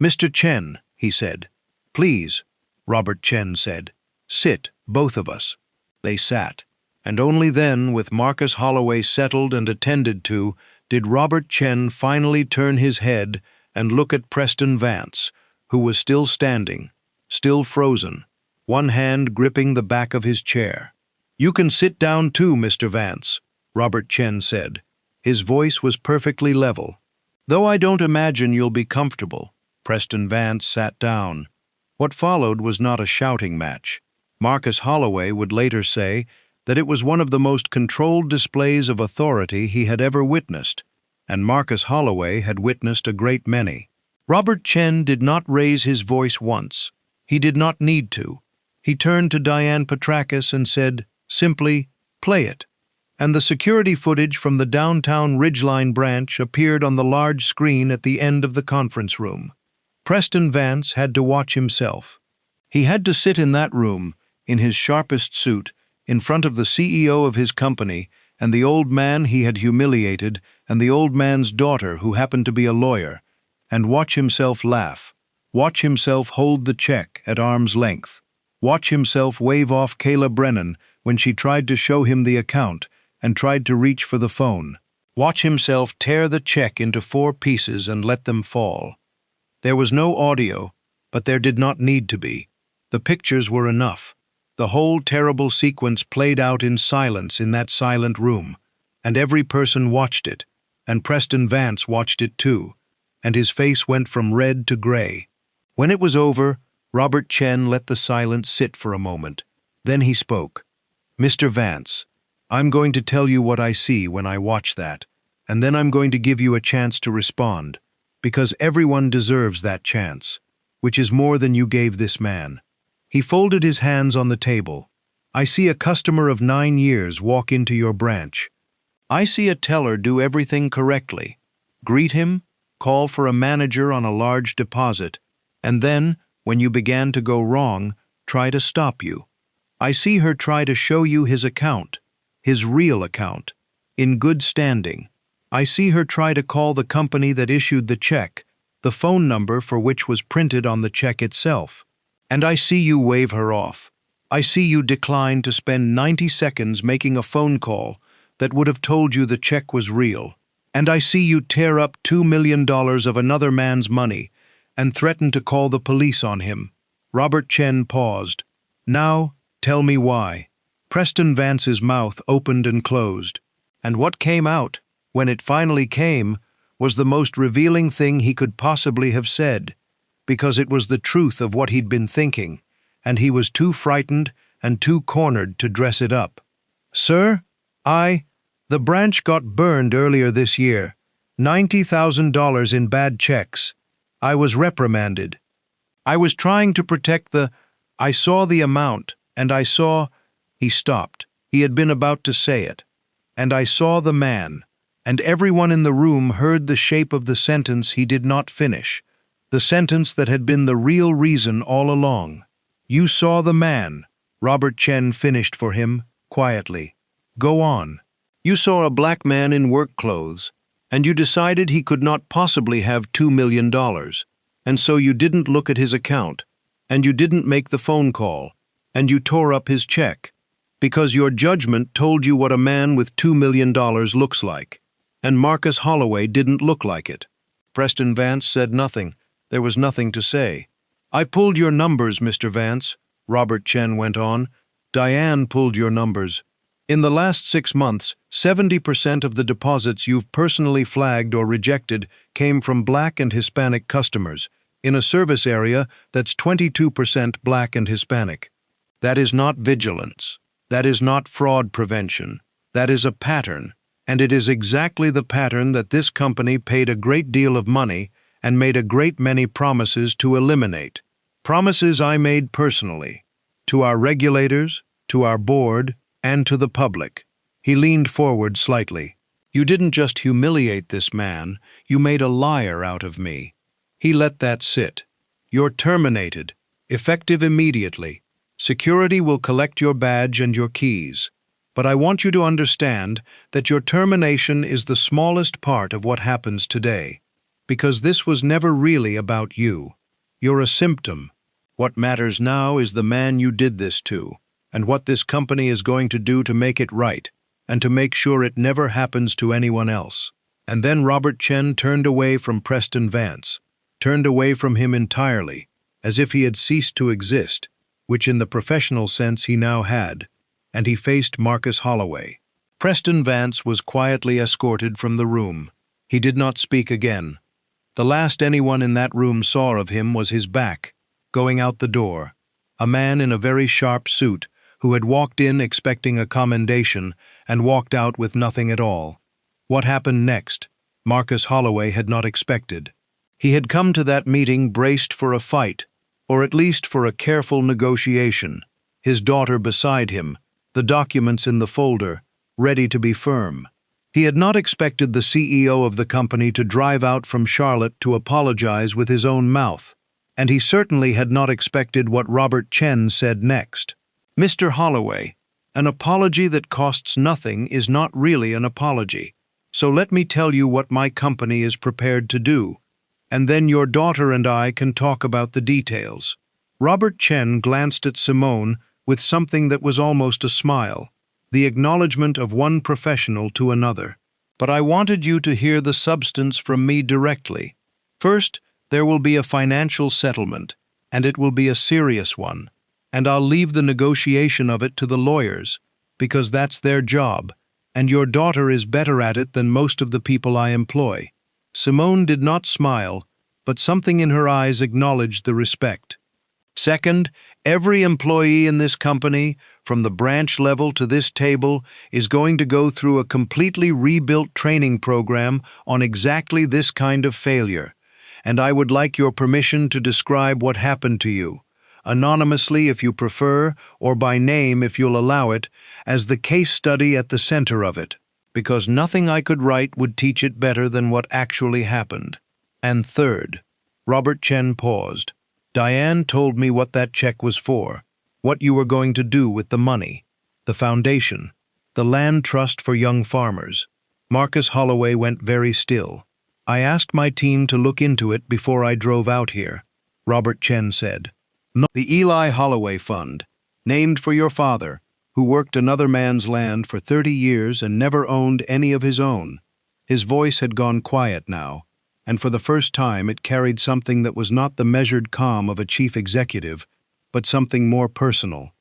"Mr. Chen," he said. "Please," Robert Chen said. "Sit, both of us." They sat, and only then, with Marcus Holloway settled and attended to, did Robert Chen finally turn his head and look at Preston Vance, who was still standing, still frozen, one hand gripping the back of his chair. "You can sit down too, Mr. Vance," Robert Chen said. His voice was perfectly level. "Though I don't imagine you'll be comfortable." Preston Vance sat down. What followed was not a shouting match. Marcus Holloway would later say that it was one of the most controlled displays of authority he had ever witnessed, and Marcus Holloway had witnessed a great many. Robert Chen did not raise his voice once. He did not need to. He turned to Diane Petrakis and said, simply, "Play it." And the security footage from the downtown Ridgeline branch appeared on the large screen at the end of the conference room. Preston Vance had to watch himself. He had to sit in that room, in his sharpest suit, in front of the CEO of his company and the old man he had humiliated and the old man's daughter who happened to be a lawyer, and watch himself laugh, watch himself hold the check at arm's length, watch himself wave off Kayla Brennan when she tried to show him the account and tried to reach for the phone, watch himself tear the check into 4 pieces and let them fall. There was no audio, but there did not need to be. The pictures were enough. The whole terrible sequence played out in silence in that silent room, and every person watched it, and Preston Vance watched it too, and his face went from red to gray. When it was over, Robert Chen let the silence sit for a moment. Then he spoke. "Mr. Vance, I'm going to tell you what I see when I watch that, and then I'm going to give you a chance to respond, because everyone deserves that chance, which is more than you gave this man." He folded his hands on the table. "I see a customer of 9 years walk into your branch. I see a teller do everything correctly, greet him, call for a manager on a large deposit, and then, when you began to go wrong, try to stop you. I see her try to show you his account, his real account, in good standing. I see her try to call the company that issued the check, the phone number for which was printed on the check itself. And I see you wave her off. I see you decline to spend 90 seconds making a phone call that would have told you the check was real. And I see you tear up $2 million of another man's money and threaten to call the police on him." Robert Chen paused. "Now, tell me why." Preston Vance's mouth opened and closed, and what came out, when it finally came, was the most revealing thing he could possibly have said, because it was the truth of what he'd been thinking, and he was too frightened and too cornered to dress it up. "Sir, the branch got burned earlier this year, $90,000 in bad checks. I was reprimanded. I was trying to protect I saw the amount, and I saw—" He stopped. He had been about to say it. "And I saw the man," and everyone in the room heard the shape of the sentence he did not finish, the sentence that had been the real reason all along. "You saw the man," Robert Chen finished for him, quietly. "Go on. You saw a black man in work clothes, and you decided he could not possibly have $2 million, and so you didn't look at his account, and you didn't make the phone call, and you tore up his check, because your judgment told you what a man with $2 million looks like, and Marcus Holloway didn't look like it. Preston Vance said nothing. There was nothing to say. I pulled your numbers, Mr. Vance, Robert Chen went on. Diane pulled your numbers. In the last 6 months, 70% of the deposits you've personally flagged or rejected came from Black and Hispanic customers, in a service area that's 22% Black and Hispanic. That is not vigilance. That is not fraud prevention. That is a pattern, and it is exactly the pattern that this company paid a great deal of money and made a great many promises to eliminate. Promises I made personally, to our regulators, to our board, and to the public. He leaned forward slightly. You didn't just humiliate this man, you made a liar out of me. He let that sit. You're terminated, effective immediately. Security will collect your badge and your keys. But I want you to understand that your termination is the smallest part of what happens today, because this was never really about you. You're a symptom. What matters now is the man you did this to, and what this company is going to do to make it right, and to make sure it never happens to anyone else. And then Robert Chen turned away from Preston Vance, turned away from him entirely, as if he had ceased to exist, which in the professional sense he now had, and he faced Marcus Holloway. Preston Vance was quietly escorted from the room. He did not speak again. The last anyone in that room saw of him was his back, going out the door, a man in a very sharp suit, who had walked in expecting a commendation and walked out with nothing at all. What happened next, Marcus Holloway had not expected. He had come to that meeting braced for a fight, or at least for a careful negotiation, his daughter beside him, the documents in the folder, ready to be firm. He had not expected the CEO of the company to drive out from Charlotte to apologize with his own mouth, and he certainly had not expected what Robert Chen said next. Mr. Holloway, an apology that costs nothing is not really an apology, so let me tell you what my company is prepared to do, and then your daughter and I can talk about the details. Robert Chen glanced at Simone with something that was almost a smile, the acknowledgement of one professional to another. But I wanted you to hear the substance from me directly. First, there will be a financial settlement, and it will be a serious one. And I'll leave the negotiation of it to the lawyers, because that's their job, and your daughter is better at it than most of the people I employ. Simone did not smile, but something in her eyes acknowledged the respect. Second, every employee in this company, from the branch level to this table, is going to go through a completely rebuilt training program on exactly this kind of failure, and I would like your permission to describe what happened to you, anonymously if you prefer, or by name if you'll allow it, as the case study at the center of it, because nothing I could write would teach it better than what actually happened. And third, Robert Chen paused. Diane told me what that check was for, what you were going to do with the money, the foundation, the land trust for young farmers. Marcus Holloway went very still. I asked my team to look into it before I drove out here, Robert Chen said. The Eli Holloway Fund, named for your father, who worked another man's land for 30 years and never owned any of his own. His voice had gone quiet now, and for the first time it carried something that was not the measured calm of a chief executive, but something more personal.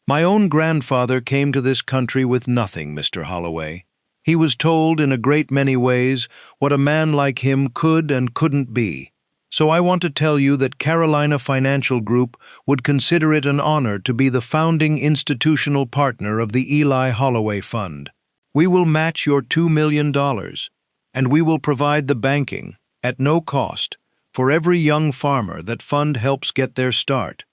My own grandfather came to this country with nothing, Mr. Holloway. He was told in a great many ways what a man like him could and couldn't be. So I want to tell you that Carolina Financial Group would consider it an honor to be the founding institutional partner of the Eli Holloway Fund. We will match your $2 million, and we will provide the banking, at no cost, for every young farmer that fund helps get their start.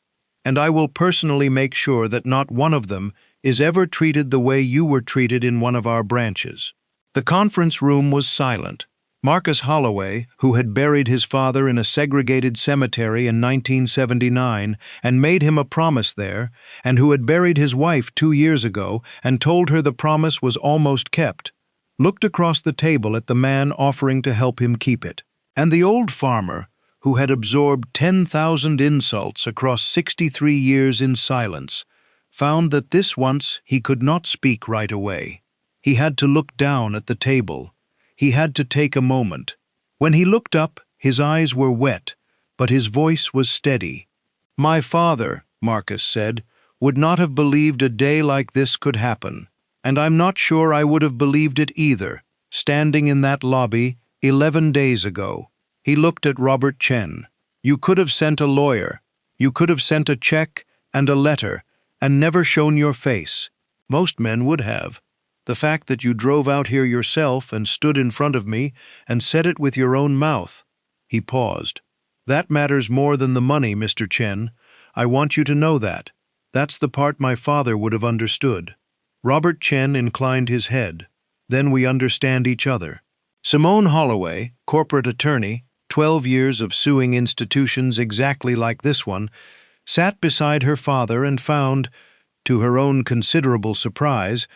And I will personally make sure that not one of them is ever treated the way you were treated in one of our branches. The conference room was silent. Marcus Holloway, who had buried his father in a segregated cemetery in 1979 and made him a promise there, and who had buried his wife 2 years ago and told her the promise was almost kept, looked across the table at the man offering to help him keep it. And the old farmer, who had absorbed 10,000 insults across 63 years in silence, found that this once he could not speak right away. He had to look down at the table. He had to take a moment. When he looked up, his eyes were wet, but his voice was steady. "My father," Marcus said, "would not have believed a day like this could happen. And I'm not sure I would have believed it either, standing in that lobby 11 days ago." He looked at Robert Chen. "You could have sent a lawyer. You could have sent a check and a letter and never shown your face. Most men would have. The fact that you drove out here yourself and stood in front of me and said it with your own mouth." He paused. "That matters more than the money, Mr. Chen. I want you to know that. That's the part my father would have understood." Robert Chen inclined his head. "Then we understand each other." Simone Holloway, corporate attorney, 12 years of suing institutions exactly like this one, sat beside her father and found, to her own considerable surprise,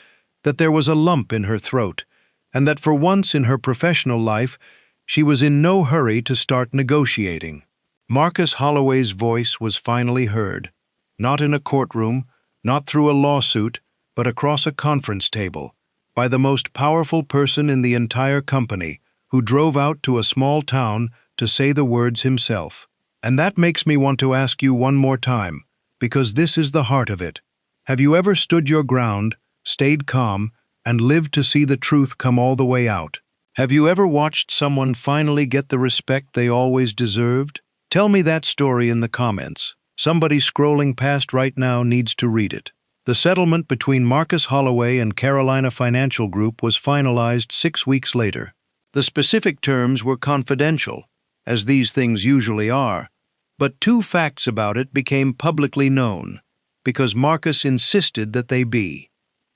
that there was a lump in her throat, and that for once in her professional life she was in no hurry to start negotiating. Marcus Holloway's voice was finally heard, not in a courtroom, not through a lawsuit, but across a conference table, by the most powerful person in the entire company, who drove out to a small town to say the words himself. And that makes me want to ask you one more time, because this is the heart of it. Have you ever stood your ground, stayed calm, and lived to see the truth come all the way out? Have you ever watched someone finally get the respect they always deserved? Tell me that story in the comments. Somebody scrolling past right now needs to read it. The settlement between Marcus Holloway and Carolina Financial Group was finalized 6 weeks later. The specific terms were confidential, as these things usually are, but 2 facts about it became publicly known, because Marcus insisted that they be.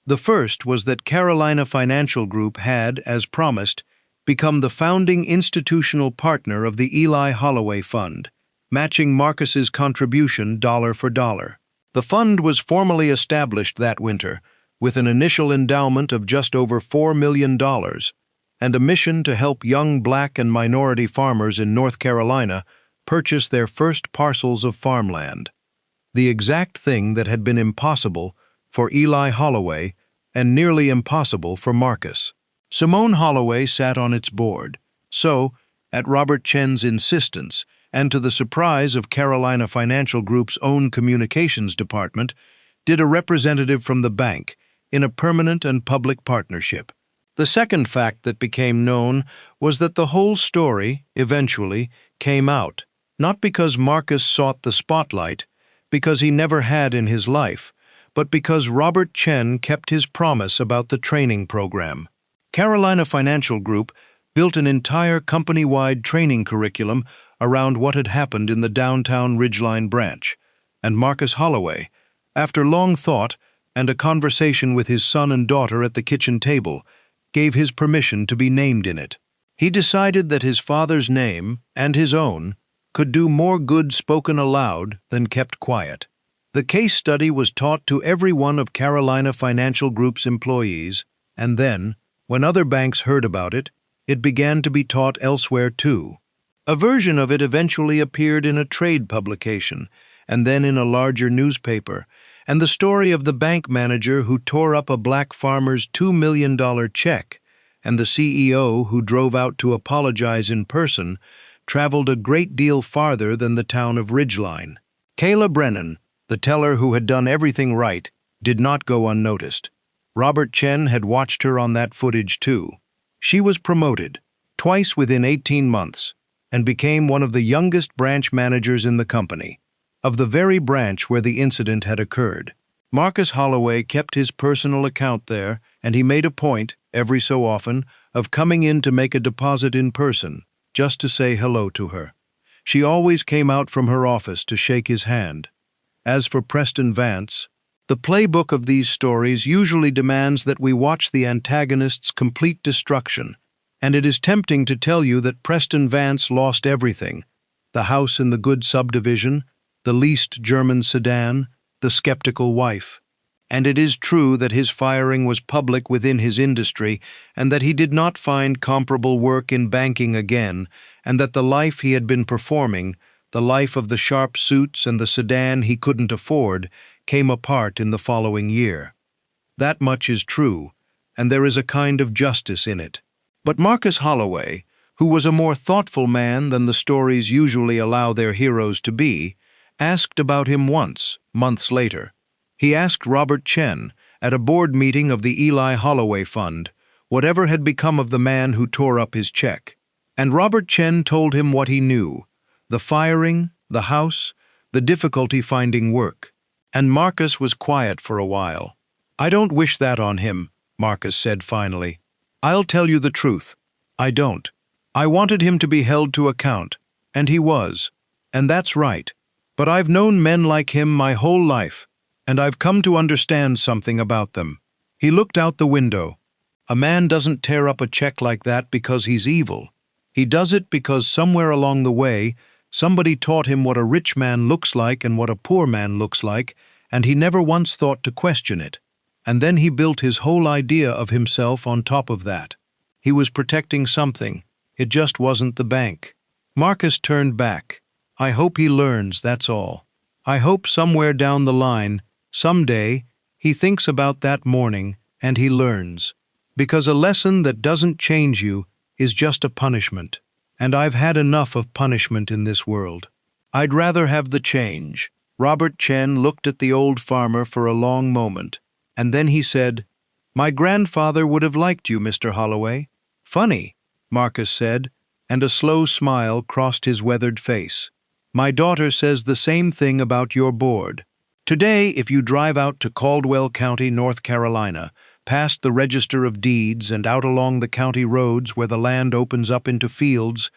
The first was that Carolina Financial Group had, as promised, become the founding institutional partner of the Eli Holloway Fund, matching Marcus's contribution dollar for dollar. The fund was formally established that winter, with an initial endowment of just over $4 million, and a mission to help young black and minority farmers in North Carolina purchase their first parcels of farmland. The exact thing that had been impossible for Eli Holloway and nearly impossible for Marcus. Simone Holloway sat on its board, so, at Robert Chen's insistence, and to the surprise of Carolina Financial Group's own communications department, did a representative from the bank in a permanent and public partnership. The second fact that became known was that the whole story, eventually, came out, not because Marcus sought the spotlight, because he never had in his life, but because Robert Chen kept his promise about the training program. Carolina Financial Group built an entire company-wide training curriculum around what had happened in the downtown Ridgeline branch, and Marcus Holloway, after long thought and a conversation with his son and daughter at the kitchen table, gave his permission to be named in it. He decided that his father's name, and his own, could do more good spoken aloud than kept quiet. The case study was taught to every one of Carolina Financial Group's employees, and then, when other banks heard about it, it began to be taught elsewhere too. A version of it eventually appeared in a trade publication, and then in a larger newspaper, and the story of the bank manager who tore up a black farmer's $2 million check, and the CEO who drove out to apologize in person, traveled a great deal farther than the town of Ridgeline. Kayla Brennan, the teller who had done everything right, did not go unnoticed. Robert Chen had watched her on that footage too. She was promoted, twice within 18 months, and became one of the youngest branch managers in the company, of the very branch where the incident had occurred. Marcus Holloway kept his personal account there, and he made a point, every so often, of coming in to make a deposit in person, just to say hello to her. She always came out from her office to shake his hand. As for Preston Vance, the playbook of these stories usually demands that we watch the antagonist's complete destruction, and it is tempting to tell you that Preston Vance lost everything: the house in the good subdivision, the leased German sedan, the skeptical wife. And it is true that his firing was public within his industry, and that he did not find comparable work in banking again, and that the life he had been performing, the life of the sharp suits and the sedan he couldn't afford, came apart in the following year. That much is true, and there is a kind of justice in it. But Marcus Holloway, who was a more thoughtful man than the stories usually allow their heroes to be, asked about him once, months later. He asked Robert Chen, at a board meeting of the Eli Holloway Fund, whatever had become of the man who tore up his check. And Robert Chen told him what he knew: the firing, the house, the difficulty finding work. And Marcus was quiet for a while. "I don't wish that on him," Marcus said finally. "I'll tell you the truth. I don't. I wanted him to be held to account, and he was. And that's right. But I've known men like him my whole life, and I've come to understand something about them." He looked out the window. A man doesn't tear up a check like that because he's evil. He does it because somewhere along the way, somebody taught him what a rich man looks like and what a poor man looks like, and he never once thought to question it. And then he built his whole idea of himself on top of that. He was protecting something. It just wasn't the bank. Marcus turned back. "I hope he learns, that's all. I hope somewhere down the line, someday, he thinks about that morning and he learns. Because a lesson that doesn't change you is just a punishment. And I've had enough of punishment in this world. I'd rather have the change." Robert Chen looked at the old farmer for a long moment, and then he said, "My grandfather would have liked you, Mr. Holloway." "Funny," Marcus said, and a slow smile crossed his weathered face. "My daughter says the same thing about your board. Today, if you drive out to Caldwell County, North Carolina, past the Register of Deeds and out along the county roads where the land opens up into fields,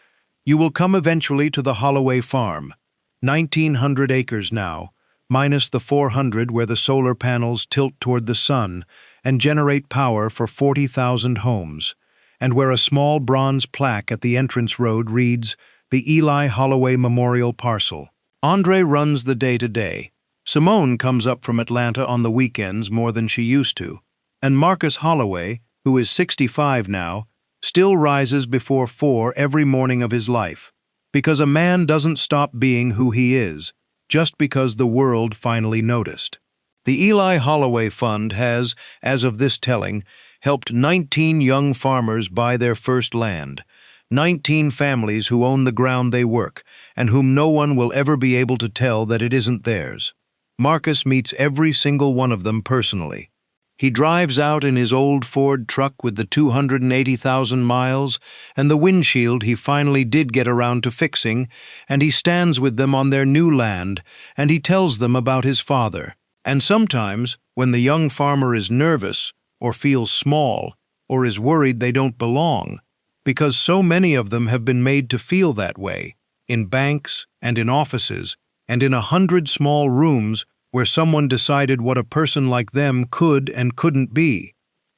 you will come eventually to the Holloway farm. 1,900 acres now, minus the 400 where the solar panels tilt toward the sun and generate power for 40,000 homes, and where a small bronze plaque at the entrance road reads, "The Eli Holloway Memorial Parcel." Andre runs the day-to-day. Simone comes up from Atlanta on the weekends more than she used to. And Marcus Holloway, who is 65 now, still rises before 4 every morning of his life, because a man doesn't stop being who he is, just because the world finally noticed. The Eli Holloway Fund has, as of this telling, helped 19 young farmers buy their first land, 19 families who own the ground they work, and whom no one will ever be able to tell that it isn't theirs. Marcus meets every single one of them personally. He drives out in his old Ford truck with the 280,000 miles and the windshield he finally did get around to fixing, and he stands with them on their new land, and he tells them about his father. And sometimes, when the young farmer is nervous, or feels small, or is worried they don't belong, because so many of them have been made to feel that way, in banks and in offices, and in 100 small rooms where someone decided what a person like them could and couldn't be.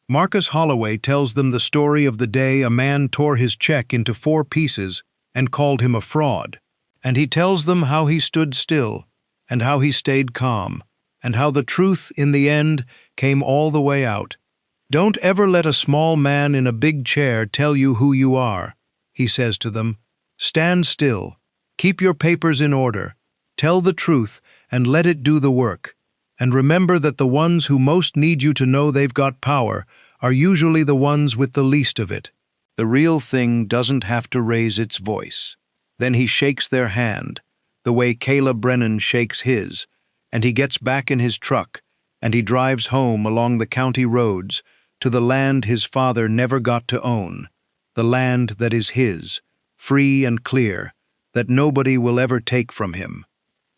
Marcus Holloway tells them the story of the day a man tore his check into 4 pieces and called him a fraud. And he tells them how he stood still, and how he stayed calm, and how the truth, in the end, came all the way out. "Don't ever let a small man in a big chair tell you who you are," he says to them. "Stand still. Keep your papers in order. Tell the truth and let it do the work. And remember that the ones who most need you to know they've got power are usually the ones with the least of it. The real thing doesn't have to raise its voice." Then he shakes their hand, the way Caleb Brennan shakes his, and he gets back in his truck, and he drives home along the county roads to the land his father never got to own, the land that is his, free and clear, that nobody will ever take from him.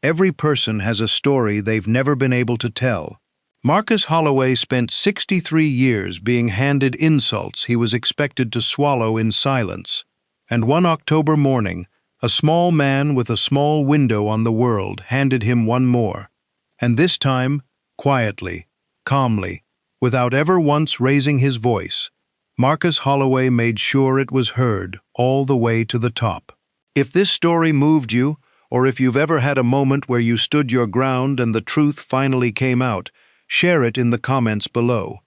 Every person has a story they've never been able to tell. Marcus Holloway spent 63 years being handed insults he was expected to swallow in silence. And one October morning, a small man with a small window on the world handed him one more. And this time, quietly, calmly, without ever once raising his voice, Marcus Holloway made sure it was heard all the way to the top. If this story moved you, or if you've ever had a moment where you stood your ground and the truth finally came out, share it in the comments below.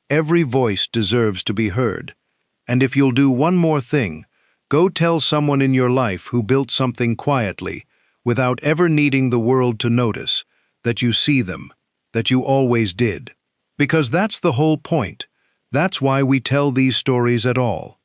Every voice deserves to be heard. And if you'll do one more thing, go tell someone in your life who built something quietly, without ever needing the world to notice, that you see them, that you always did. Because that's the whole point. That's why we tell these stories at all.